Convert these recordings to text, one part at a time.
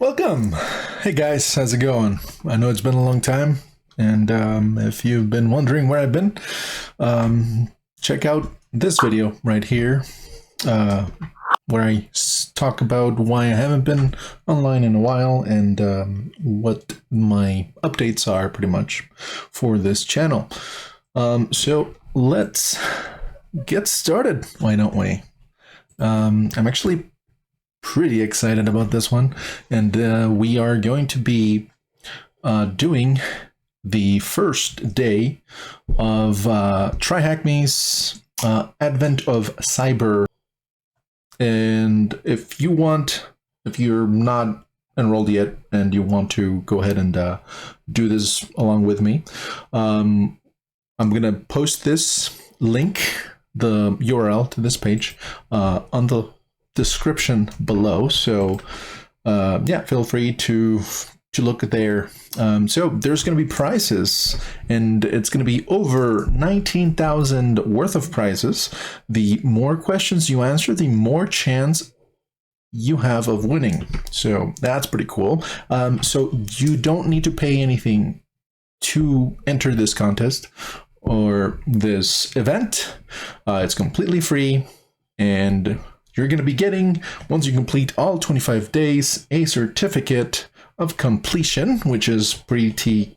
Welcome. Hey guys, how's it going? I know it's been a long time, and if you've been wondering where I've been, check out this video right here, where I talk about why I haven't been online in a while and what my updates are pretty much for this channel. So let's get started, why don't we? I'm actually pretty excited about this one, and we are going to be doing the first day of TryHackMe's Advent of Cyber. And if you're not enrolled yet and you want to go ahead and do this along with me, I'm gonna post this link, the URL to this page, on the description below, so yeah, feel free to look there. So there's going to be prizes, and it's going to be over 19,000 worth of prizes. The more questions you answer, the more chance you have of winning, so that's pretty cool. So you don't need to pay anything to enter this contest or this event. It's completely free, and you're going to be getting, once you complete all 25 days, a certificate of completion, which is pretty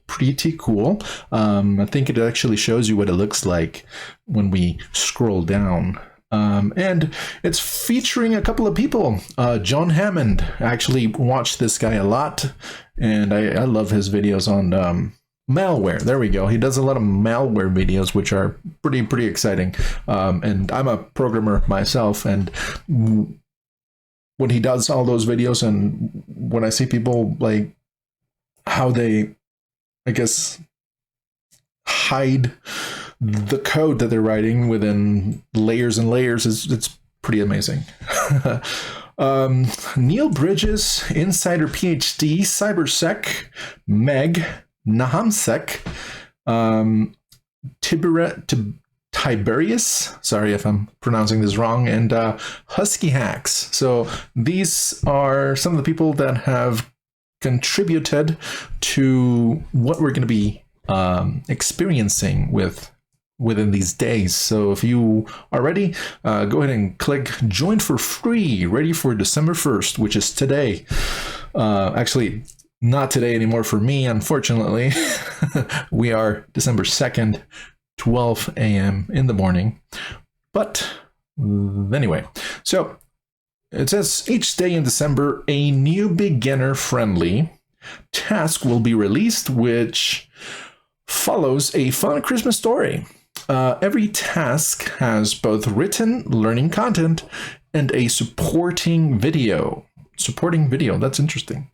cool. I think it actually shows you what it looks like when we scroll down. And it's featuring a couple of people. John Hammond, I actually watched this guy a lot, and I love his videos on malware. There we go. He does a lot of malware videos, which are pretty exciting. And I'm a programmer myself, and when he does all those videos, and when I see people like how they, I guess, hide the code that they're writing within layers and layers, it's pretty amazing. Neil Bridges, Insider PhD, Cybersec, Meg, Nahamsek, Tiberius, sorry if I'm pronouncing this wrong, and Husky Hacks. So these are some of the people that have contributed to what we're going to be experiencing within these days. So if you are ready, go ahead and click join for free, ready for December 1st, which is today. Actually, not today anymore for me, unfortunately. We are December 2nd, 12 a.m. in the morning. But anyway, so it says each day in December, a new beginner-friendly task will be released, which follows a fun Christmas story. Every task has both written learning content and a supporting video. That's interesting.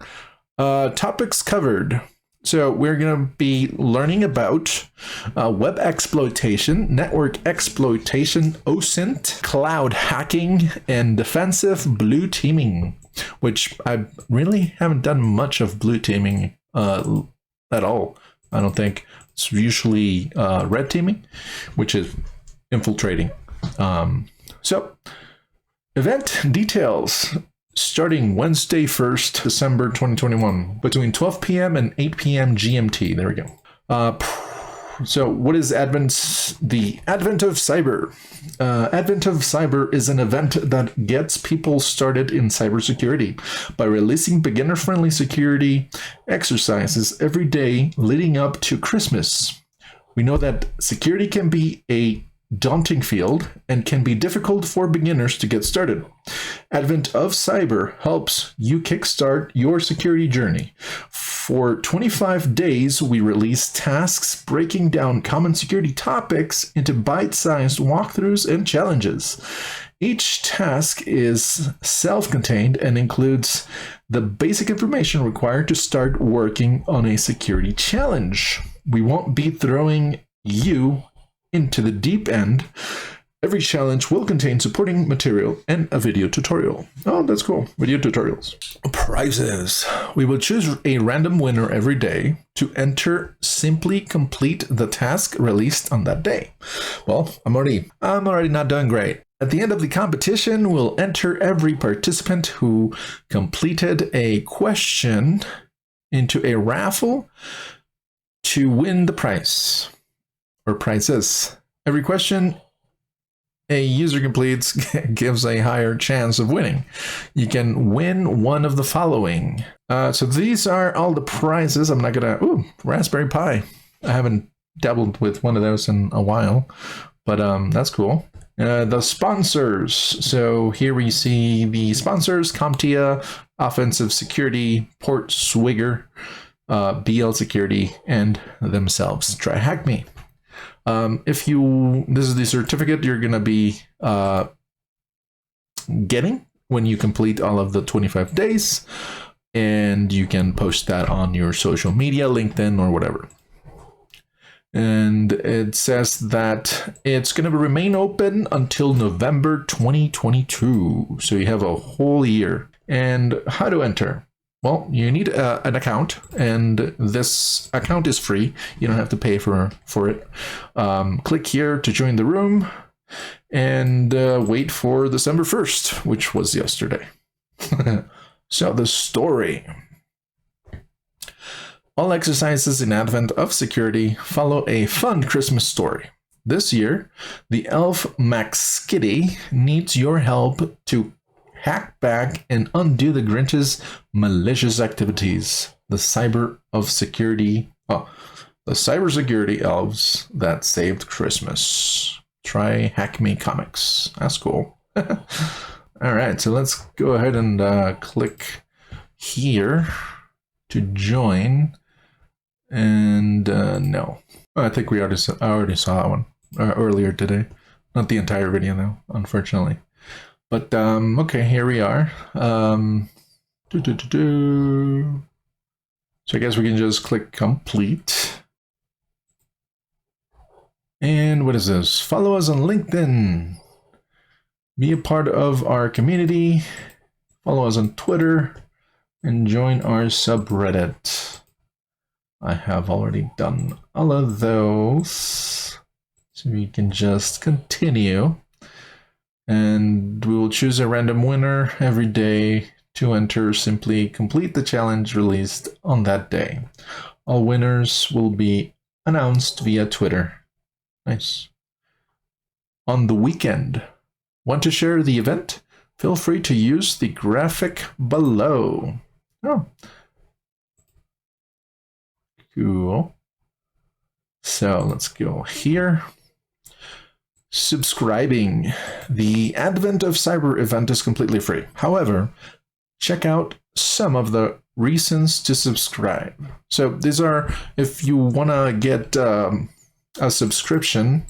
Topics covered. So we're going to be learning about web exploitation, network exploitation, OSINT, cloud hacking, and defensive blue teaming, which I really haven't done much of blue teaming at all. I don't think. It's usually red teaming, which is infiltrating. So event details. Starting Wednesday 1st, December 2021, between 12 p.m. and 8 p.m. GMT. There we go. So what is the Advent of Cyber? Advent of Cyber is an event that gets people started in cybersecurity by releasing beginner-friendly security exercises every day leading up to Christmas. We know that security can be a daunting field and can be difficult for beginners to get started. Advent of Cyber helps you kickstart your security journey. For 25 days, we release tasks breaking down common security topics into bite-sized walkthroughs and challenges. Each task is self-contained and includes the basic information required to start working on a security challenge. We won't be throwing you into the deep end. Every challenge will contain supporting material and a video tutorial. Oh, that's cool. Video tutorials. Prizes. We will choose a random winner every day. To enter, simply complete the task released on that day. Well, I'm already not doing great. At the end of the competition, we'll enter every participant who completed a question into a raffle to win the prize or prizes. Every question a user completes gives a higher chance of winning. You can win one of the following. So these are all the prizes. I'm not gonna... Ooh, Raspberry Pi. I haven't dabbled with one of those in a while, but that's cool. The sponsors. So here we see the sponsors: CompTIA, Offensive Security, Port Swigger, BL Security, and themselves, TryHackMe. This is the certificate you're going to be getting when you complete all of the 25 days, and you can post that on your social media, LinkedIn, or whatever. And it says that it's going to remain open until November 2022. So you have a whole year. And how to enter? Well, you need an account, and this account is free. You don't have to pay for it. Click here to join the room, and wait for December 1st, which was yesterday. So the story. All exercises in Advent of Security follow a fun Christmas story. This year, the elf Max Kitty needs your help to hack back and undo the Grinch's malicious activities. The Cybersecurity elves that saved Christmas. TryHackMe Comics. That's cool. All right, so let's go ahead and click here to join. And no, I think I already saw that one earlier today. Not the entire video though, unfortunately. But okay, here we are. So I guess we can just click complete. And what is this? Follow us on LinkedIn. Be a part of our community. Follow us on Twitter and join our subreddit. I have already done all of those. So we can just continue. And we will choose a random winner every day. To enter, simply complete the challenge released on that day. All winners will be announced via Twitter. Nice. On the weekend, want to share the event? Feel free to use the graphic below. Oh. Cool. So let's go here. Subscribing. The Advent of Cyber event is completely free. However, check out some of the reasons to subscribe. So these are, if you want to get a subscription,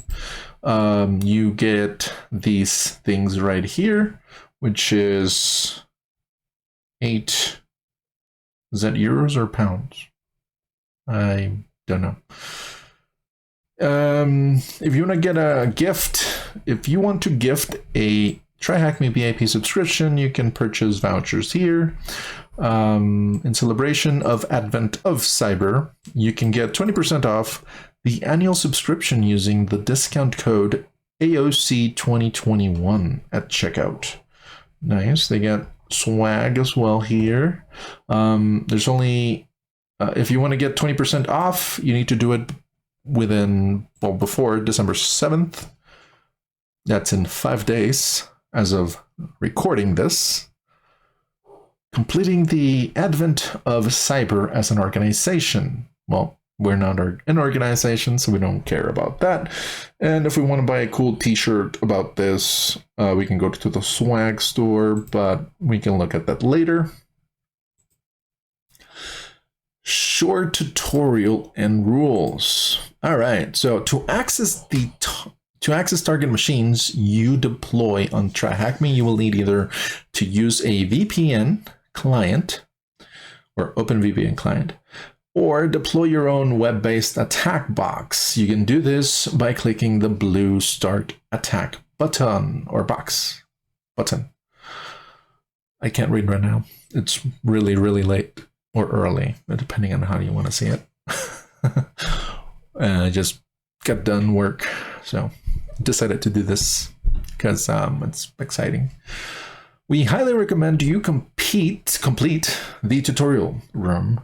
you get these things right here, which is 8, is that euros or pounds? I don't know. If you want to get a gift, if you want to gift a TryHackMe VIP subscription, you can purchase vouchers here. In celebration of Advent of Cyber, you can get 20% off the annual subscription using the discount code AOC2021 at checkout. Nice. They get swag as well here. There's only if you want to get 20% off, you need to do it before December 7th. That's in 5 days as of recording this. Completing the Advent of Cyber as an organization. Well, we're not an organization, so we don't care about that. And if we want to buy a cool t-shirt about this, we can go to the swag store, but we can look at that later. Short tutorial and rules. All right, so to access target machines you deploy on TryHackMe, you will need either to use a VPN client or OpenVPN client, or deploy your own web-based attack box. You can do this by clicking the blue Start Attack button or box button. I can't read right now. It's really, really late. Or early, depending on how you want to see it. I just got done work, so decided to do this. because it's exciting. We highly recommend you complete the tutorial room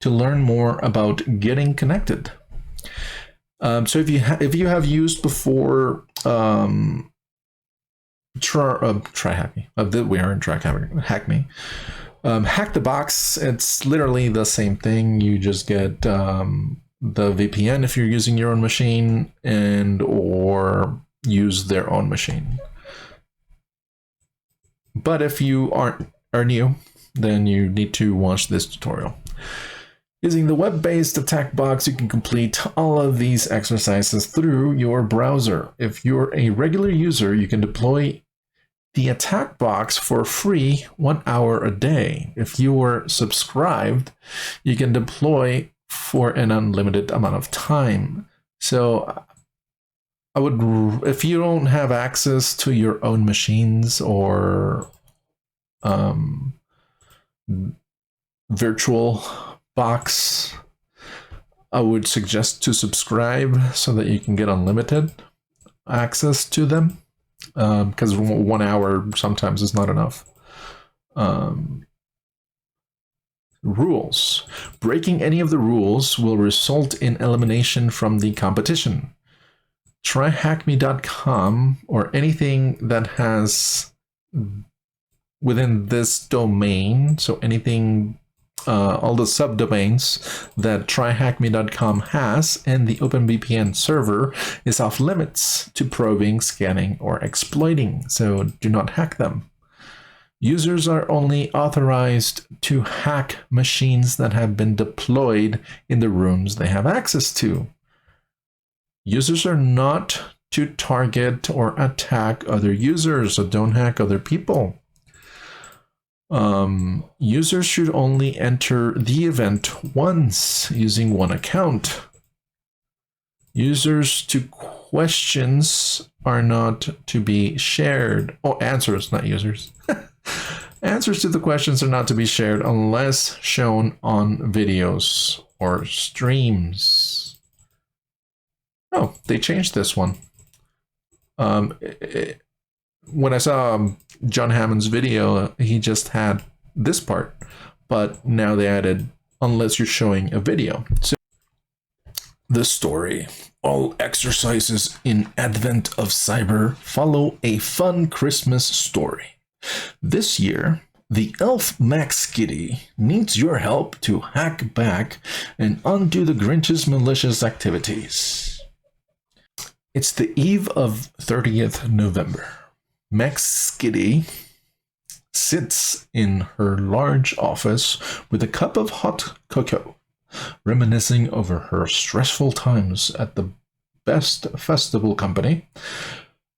to learn more about getting connected. So if you have used before TryHackMe, we are in TryHackMe. Hack the box. It's literally the same thing. You just get the VPN if you're using your own machine, and or use their own machine. But if you are new, then you need to watch this tutorial. Using the web-based attack box, you can complete all of these exercises through your browser. If you're a regular user, you can deploy the attack box for free 1 hour a day. If you were subscribed, you can deploy for an unlimited amount of time. So I would, if you don't have access to your own machines or virtual box, I would suggest to subscribe so that you can get unlimited access to them, because 1 hour sometimes is not enough. Rules. Breaking any of the rules will result in elimination from the competition. TryHackMe.com or anything that has within this domain, so anything, all the subdomains that TryHackMe.com has, and the OpenVPN server is off limits to probing, scanning, or exploiting, so do not hack them. Users are only authorized to hack machines that have been deployed in the rooms they have access to. Users are not to target or attack other users, so don't hack other people. Users should only enter the event once using one account. Users to questions are not to be shared. Oh, answers, not users. Answers to the questions are not to be shared unless shown on videos or streams. Oh, they changed this one. When I saw John Hammond's video, he just had this part, but now they added unless you're showing a video. So the story. All exercises in Advent of Cyber follow a fun Christmas story. This year, the elf Max Skitty needs your help to hack back and undo the Grinch's malicious activities. It's the eve of 30th November. Max Skitty sits in her large office with a cup of hot cocoa, reminiscing over her stressful times at the Best Festival Company.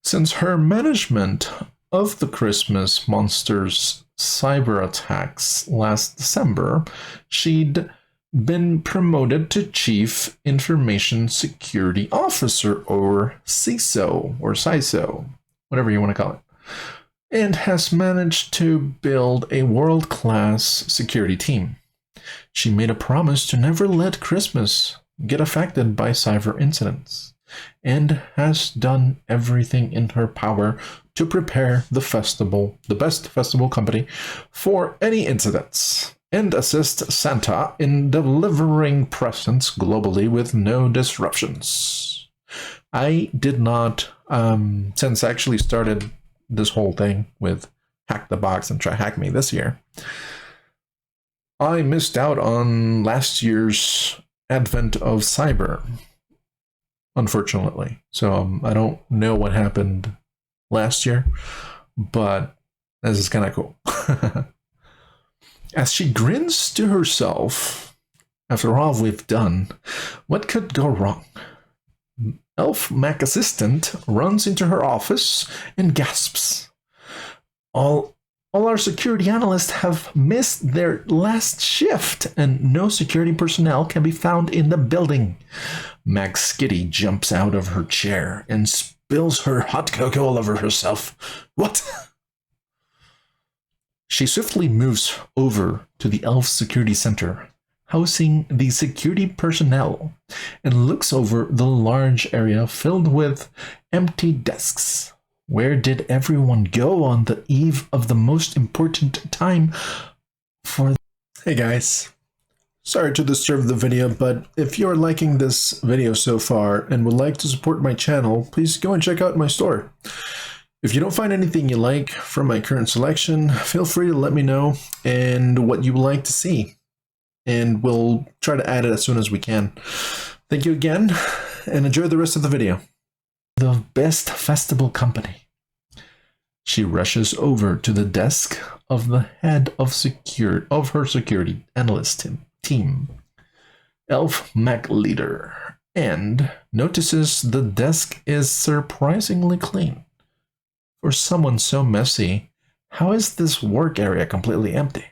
Since her management of the Christmas monster's cyber attacks last December, she'd been promoted to Chief Information Security Officer, or CISO, or CISO, whatever you want to call it, and has managed to build a world-class security team. She made a promise to never let Christmas get affected by cyber incidents, and has done everything in her power to prepare the festival, the Best Festival Company, for any incidents, and assist Santa in delivering presents globally with no disruptions. I did not, since I actually started this whole thing with Hack the Box and TryHackMe this year, I missed out on last year's Advent of Cyber, unfortunately. So I don't know what happened last year, but this is kind of cool. As she grins to herself, after all we've done, what could go wrong? Elf Mac Assistant runs into her office and gasps. All our security analysts have missed their last shift, and no security personnel can be found in the building. Max Skitty jumps out of her chair and spills her hot cocoa all over herself. What? She swiftly moves over to the elf security center, housing the security personnel, and looks over the large area filled with empty desks. Where did everyone go on the eve of the most important time for... Hey guys, sorry to disturb the video, but if you're liking this video so far and would like to support my channel, please go and check out my store. If you don't find anything you like from my current selection, feel free to let me know and what you would like to see, and we'll try to add it as soon as we can. Thank you again, and enjoy the rest of the video. The best festival company. She rushes over to the desk of the head of her security analyst team, Elf Mac Leader, and notices the desk is surprisingly clean. For someone so messy, how is this work area completely empty?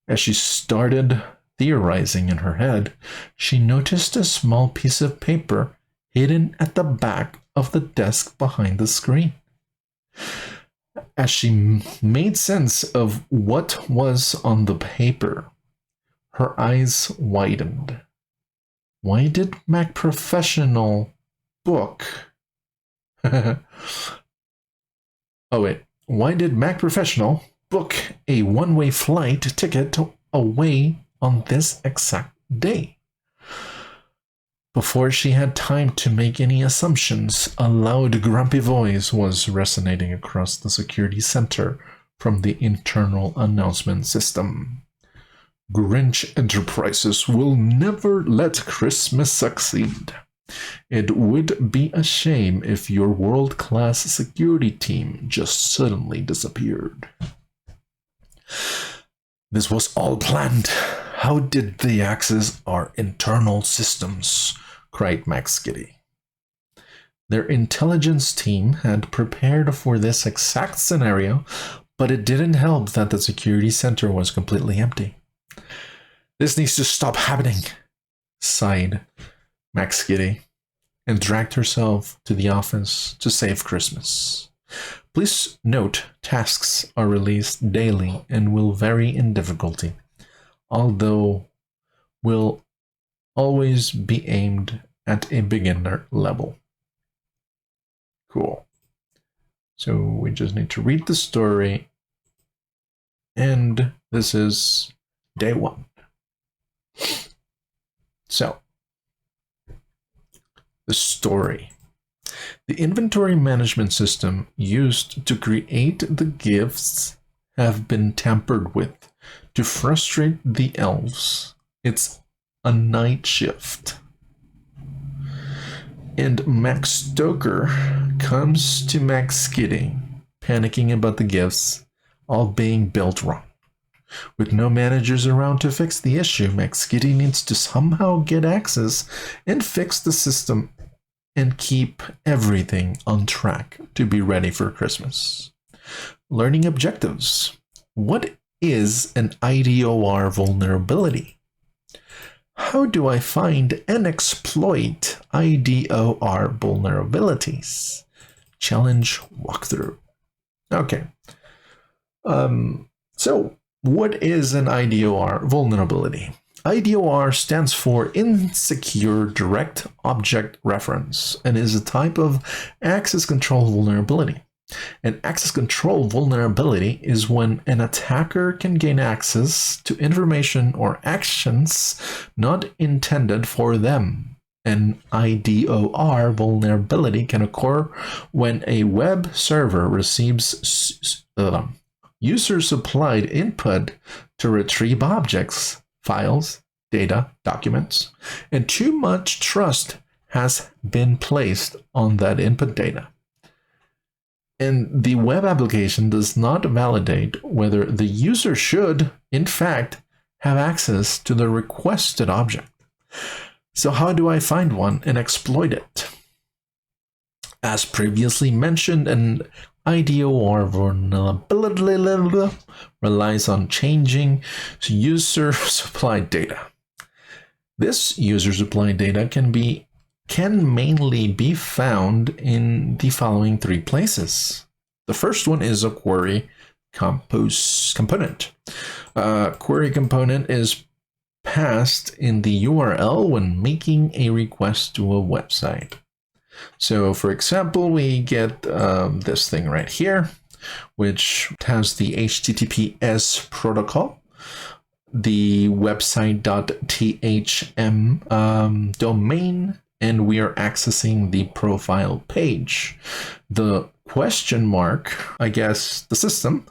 As she started theorizing in her head, she noticed a small piece of paper hidden at the back of the desk behind the screen. As she made sense of what was on the paper, her eyes widened. Why did Mac Professional book... Why did Mac Professional book a one-way flight ticket away on this exact day? Before she had time to make any assumptions, a loud, grumpy voice was resonating across the security center from the internal announcement system. Grinch Enterprises will never let Christmas succeed. It would be a shame if your world-class security team just suddenly disappeared. This was all planned. How did they access our internal systems? Cried Max Giddy. Their intelligence team had prepared for this exact scenario, but it didn't help that the security center was completely empty. This needs to stop happening, sighed Max Giddy, and dragged herself to the office to save Christmas. Please note, tasks are released daily and will vary in difficulty, although will always be aimed at a beginner level. Cool. So we just need to read the story, and this is day 1. So, the story. The inventory management system used to create the gifts have been tampered with to frustrate the elves. It's a night shift. And Max Stoker comes to Max Giddy, panicking about the gifts all being built wrong. With no managers around to fix the issue, Max Giddy needs to somehow get access and fix the system and keep everything on track to be ready for Christmas. Learning objectives. What is an IDOR vulnerability? How do I find and exploit IDOR vulnerabilities? Challenge walkthrough. Okay. So what is an IDOR vulnerability? IDOR stands for Insecure Direct Object Reference and is a type of access control vulnerability. An access control vulnerability is when an attacker can gain access to information or actions not intended for them. An IDOR vulnerability can occur when a web server receives user-supplied input to retrieve objects, files, data, documents, and too much trust has been placed on that input data. And the web application does not validate whether the user should, in fact, have access to the requested object. So how do I find one and exploit it? As previously mentioned, an IDOR vulnerability relies on changing user-supplied data. This user-supplied data can mainly be found in the following 3 places. The first one is a query component. Query component is passed in the URL when making a request to a website. So for example, we get this thing right here, which has the HTTPS protocol, the website.thm domain, and we are accessing the profile page. The question mark, I guess, the system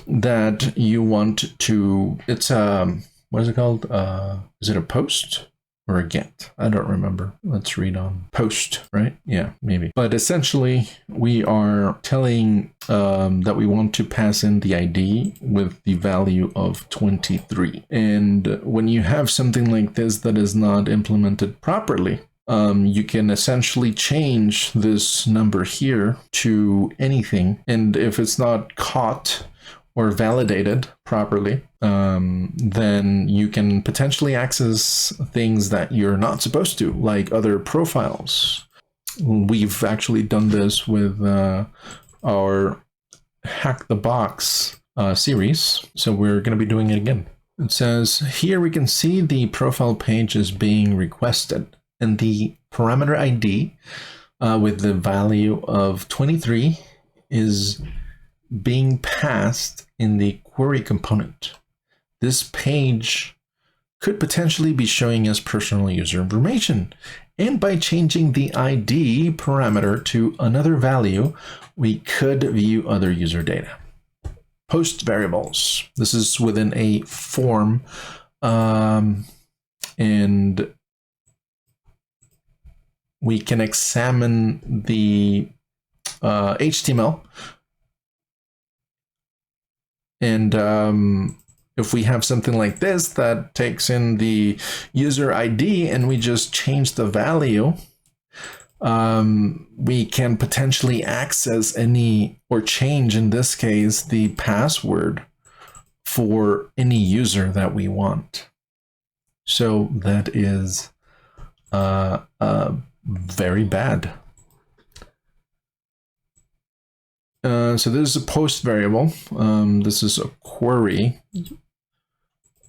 that you want to, it's what is it called? Is it a post or a get? I don't remember. Let's read on post, right? Yeah, maybe. But essentially, we are telling that we want to pass in the ID with the value of 23. And when you have something like this that is not implemented properly, you can essentially change this number here to anything. And if it's not caught or validated properly, then you can potentially access things that you're not supposed to, like other profiles. We've actually done this with our Hack the Box series, so we're going to be doing it again. It says here we can see the profile page is being requested, and the parameter ID with the value of 23 is being passed in the query component. This page could potentially be showing us personal user information, and by changing the ID parameter to another value, we could view other user data. Post variables. This is within a form, and we can examine the HTML. And if we have something like this that takes in the user ID and we just change the value, we can potentially access any, or change in this case, the password for any user that we want. So that is very bad. So this is a post variable. This is a query.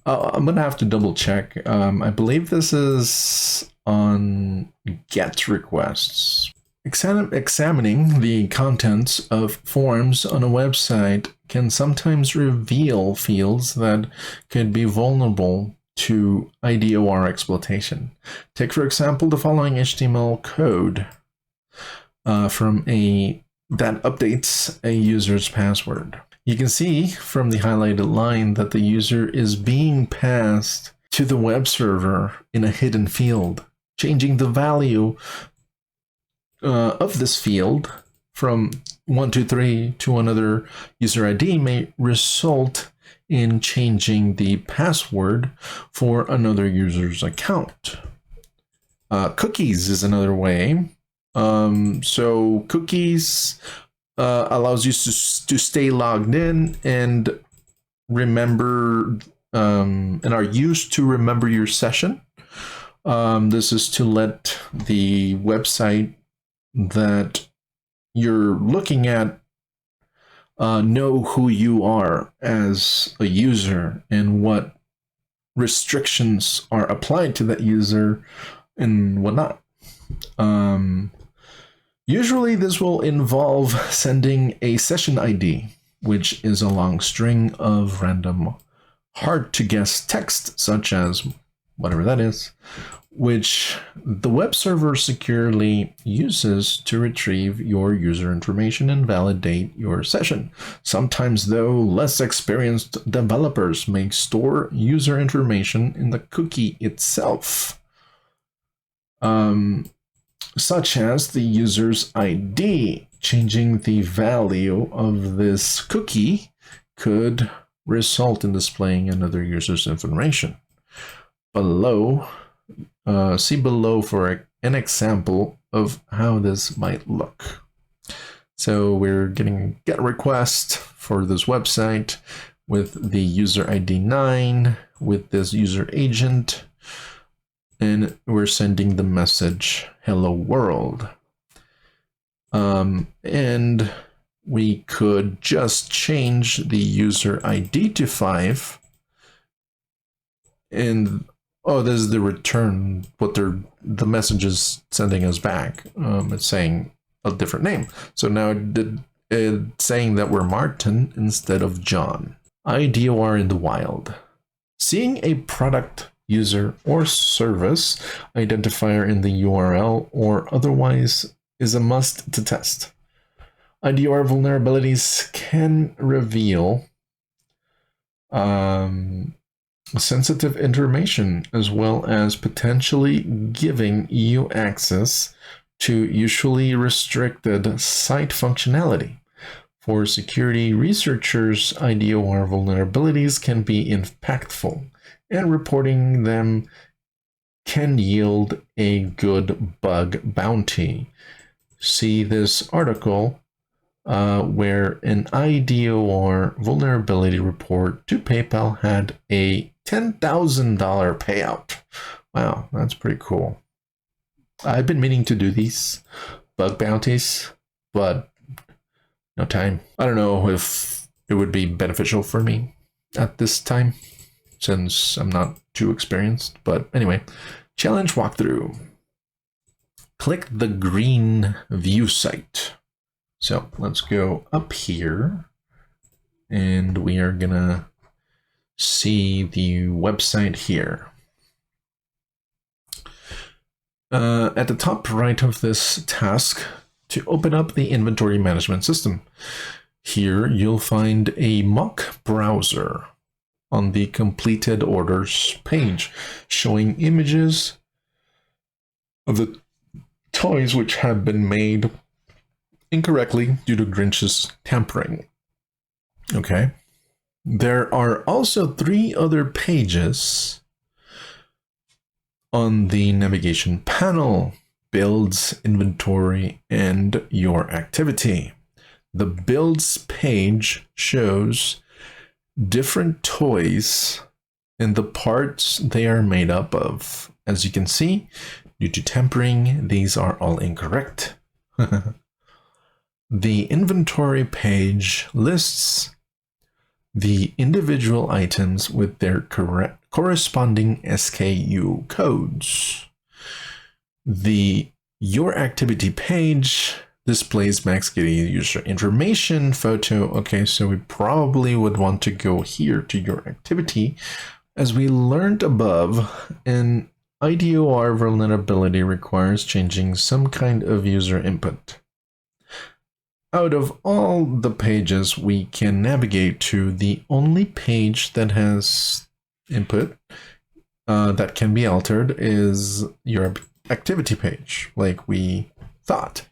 I'm gonna have to double check. I believe this is on GET requests. Examining the contents of forms on a website can sometimes reveal fields that could be vulnerable to IDOR exploitation. Take, for example, the following HTML code from that updates a user's password. You can see from the highlighted line that the user is being passed to the web server in a hidden field. Changing the value of this field from 123 to another user ID may result in changing the password for another user's account. Cookies is another way. So cookies allows you to stay logged in and remember and are used to remember your session. This is to let the website that you're looking at know who you are as a user and what restrictions are applied to that user and whatnot. Usually this will involve sending a session ID, which is a long string of random, hard to guess text, such as whatever that is, which the web server securely uses to retrieve your user information and validate your session. Sometimes, though, less experienced developers may store user information in the cookie itself, such as the user's ID. Changing the value of this cookie could result in displaying another user's information. Below, see below for an example of how this might look. So we're getting a GET request for this website with the user ID 9 with this user agent, and we're sending the message hello world. And we could just change the user ID to 5 and Oh, this is the return, what the message is sending us back. It's saying a different name. So now it's saying that we're Martin instead of John. Idor in the wild. Seeing a product, user, or service identifier in the URL or otherwise is a must to test. Idor vulnerabilities can reveal sensitive information as well as potentially giving you access to usually restricted site functionality. For security researchers, Idor vulnerabilities can be impactful, and reporting them can yield a good bug bounty. See this article where an Idor vulnerability report to PayPal had a $10,000 payout. Wow, that's pretty cool. I've been meaning to do these bug bounties, but no time. I don't know if it would be beneficial for me at this time, since I'm not too experienced. But anyway, challenge walkthrough. Click the green view site. So let's go up here, and we are gonna see the website here. At the top right of this task, to open up the inventory management system. Here you'll find a mock browser on the completed orders page, showing images of the toys which have been made incorrectly due to Grinch's tampering. Okay. There are also 3 other pages on the navigation panel: builds, inventory, and your activity. The builds page shows different toys and the parts they are made up of. As you can see, due to tampering, these are all incorrect. The inventory page lists the individual items with their corresponding SKU codes. The Your Activity page displays Max getting user information photo. Okay, so we probably would want to go here to Your Activity. As we learned above, an Idor vulnerability requires changing some kind of user input. Out of all the pages we can navigate to, the only page that has input that can be altered is your activity page, like we thought.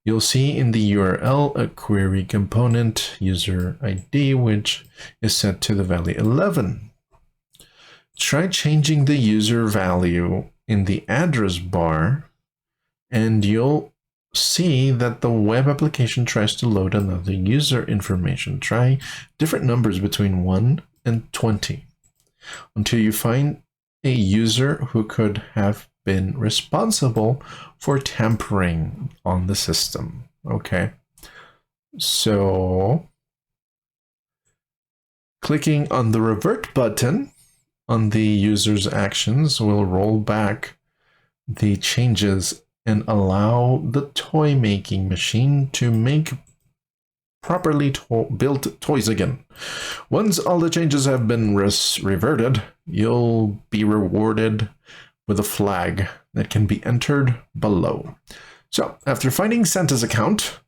You'll see in the URL a query component user ID, which is set to the value 11. Try changing the user value in the address bar, and you'll see that the web application tries to load another user information. Try different numbers between 1 and 20 until you find a user who could have been responsible for tampering on the system. Okay, so clicking on the revert button on the user's actions will roll back the changes and allow the toy making machine to make properly built toys again. Once all the changes have been reverted, you'll be rewarded with a flag that can be entered below. So, after finding Santa's account,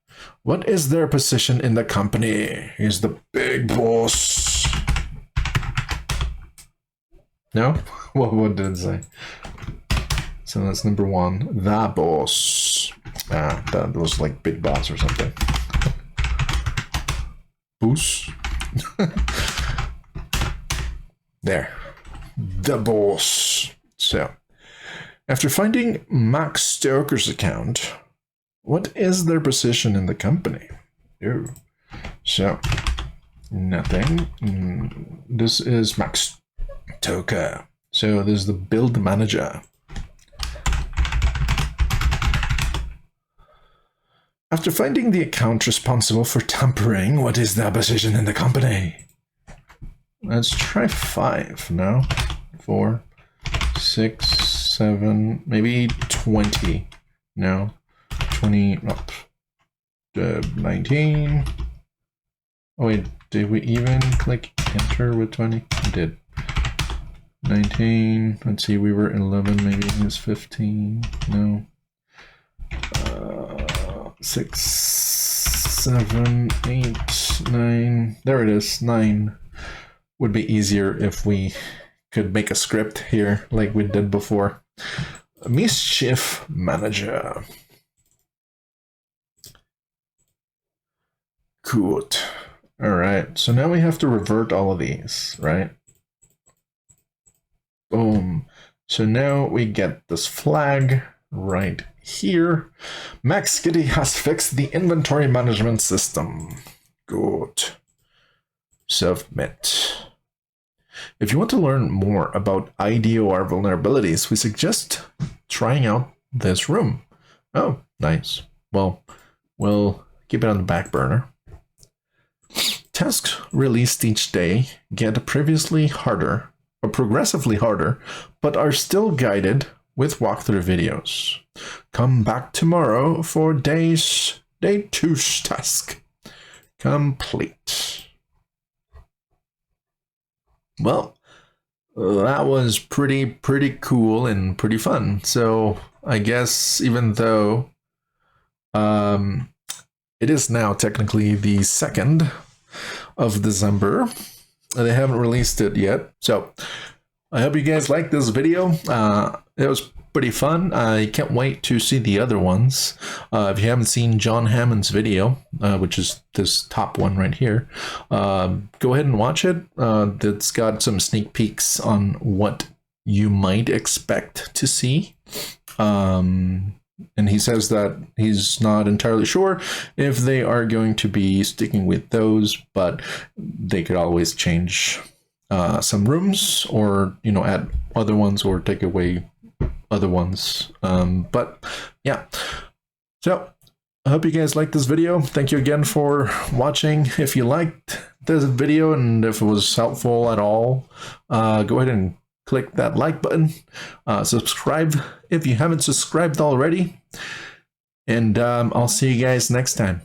what is their position in the company? He's the big boss. No? What did it say? So that's number 1, the boss. That was like Big Boss or something. Boos. There. The boss. So, after finding Max Stoker's account, what is their position in the company? Oh. So, nothing. This is Max Stoker. So, this is the build manager. After finding the account responsible for tampering, what is their position in the company? Let's try 5 now. 4, 6, 7, maybe 20. No, 20, 19. Oh wait, did we even click enter with 20? We did. 19, let's see, we were 11, maybe it was 15, no. 6, 7, 8, 9, there it is, 9. Would be easier if we could make a script here like we did before. Mischief Manager. Good. All right, so now we have to revert all of these, right? Boom. So now we get this flag right here. Max Skitty has fixed the inventory management system. Good. Submit. If you want to learn more about IDOR vulnerabilities, we suggest trying out this room. Oh, nice. Well, we'll keep it on the back burner. Tasks released each day get progressively harder, but are still guided with walkthrough videos. Come back tomorrow for day 2's task complete. Well, that was pretty cool and pretty fun. So I guess even though it is now technically the 2nd of December, they haven't released it yet. So I hope you guys liked this video. It was pretty fun. I can't wait to see the other ones. If you haven't seen John Hammond's video, which is this top one right here, go ahead and watch it. It's got some sneak peeks on what you might expect to see. And he says that he's not entirely sure if they are going to be sticking with those, but they could always change some rooms, or add other ones, or take away other ones. But yeah, so I hope you guys liked this video. Thank you again for watching. If you liked this video and if it was helpful at all, go ahead and click that like button. Subscribe if you haven't subscribed already, and I'll see you guys next time.